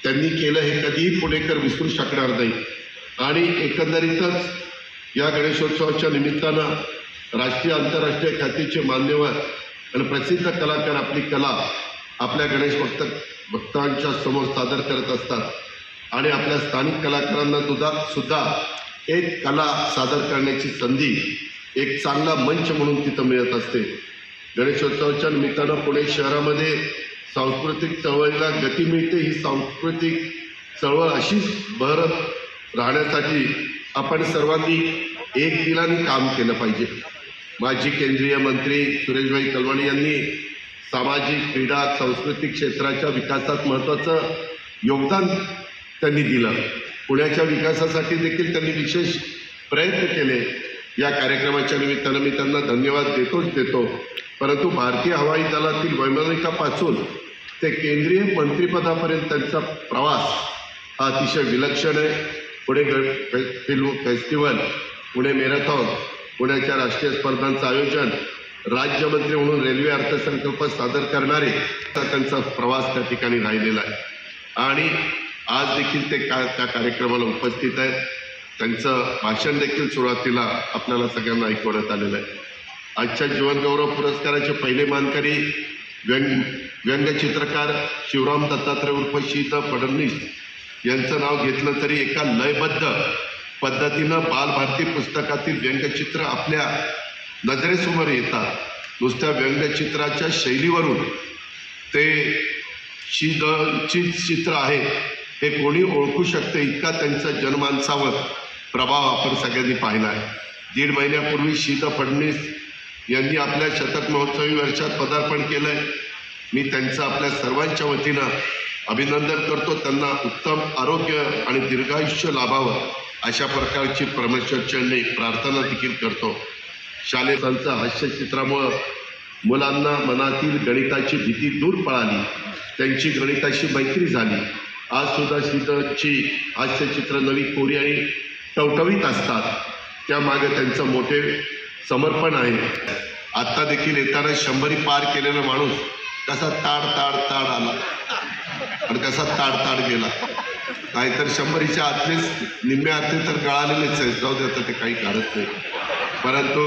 त्यांनी केलं हे कधीही पुणेकर विसरू शकणार नाही। आणि एकंदरीतच या गणेशोत्सवाच्या निमित्तानं राष्ट्रीय आंतरराष्ट्रीय ख्यातीचे मान्यवर आणि प्रसिद्ध कलाकार आपली कला आपल्या गणेश भक्तांच्या समोर सादर करत असतात आणि आपल्या स्थानिक कलाकारांना सुद्धा एक कला सादर करण्याची संधी एक चांगला मंच म्हणून तिथं मिळत असते। गणेशोत्सवाच्या निमित्तानं पुणे शहरामध्ये सांस्कृतिक चळवळीला गती मिळते। ही सांस्कृतिक चळवळ अशीच बहरत राहण्यासाठी आपण सर्वांनी एक दिलाने काम केलं पाहिजे। माजी केंद्रीय मंत्री सुरेशभाई कलमाडी यांनी सामाजिक क्रीडा सांस्कृतिक क्षेत्राच्या विकासात महत्त्वाचं योगदान त्यांनी दिलं। पुण्याच्या विकासासाठी देखील त्यांनी विशेष प्रयत्न केले। या कार्यक्रमाच्या निमित्तानं मी त्यांना धन्यवाद देतो। परंतु भारतीय हवाई दलातील वैमानिकापासून ते केंद्रीय मंत्रिपदापर्यंत त्यांचा प्रवास हा अतिशय विलक्षण आहे। Pune film festival, Pune marathon, पुण्याच्या राष्ट्रीय स्पर्धांचं आयोजन, राज्यमंत्री म्हणून रेल्वे अर्थसंकल्प सादर करणारे त्यांचा प्रवास त्या ठिकाणी राहिलेला आहे आणि आज देखील ते त्या कार्यक्रमाला उपस्थित आहेत। त्यांचं भाषण देखील सुरुवातीला आपल्याला सगळ्यांना ऐकवण्यात आलेलं आहे। आजच्या जीवनगौरव पुरस्काराचे पहिले मानकरी व्यंगचित्रकार शिवराम दत्तात्रय उर्फ शीत फडणवीस यांचं नाव घेतलं तरी एका लयबद्ध पद्धतीनं बालभारती पुस्तकातील व्यंगचित्र आपल्या नजरेसमोर येतात। नुसत्या व्यंगचित्राच्या शैलीवरून ते शीतची चित्र आहे हे कोणी ओळखू शकते इतका त्यांचा जनमानसावर प्रभाव आपण सगळ्यांनी पाहिला आहे। 1.5 महिन्यापूर्वी शीत फडणवीस यांनी आपल्या शतक महोत्सवी वर्षात पदार्पण केलं आहे। मी त्यांचं आपल्या सर्वांच्या वतीनं अभिनंदन करतो। त्यांना उत्तम आरोग्य आणि दीर्घायुष्य लाभावं अशा प्रकारची परमेश्वरचरणी प्रार्थना देखील करतो। शालेय त्यांचं हास्यचित्रामुळं मुलांना मनातील गणिताची भीती दूर पळाली, त्यांची गणिताशी मैत्री झाली। आज सुद्धा शीतची हास्यचित्र नवी कोरी आणि टवटवीत असतात, त्यामागे त्यांचं मोठे समर्पण आहे। आत्ता देखील येताना 100 पार केलेला माणूस कसा ताड आला आणि कसा ताड गेला, नाहीतर 100च्या आतलेच निम्म्या आतले तर गळालेलेच आहेत, जाऊ देतात ते काही काढत नाही। परंतु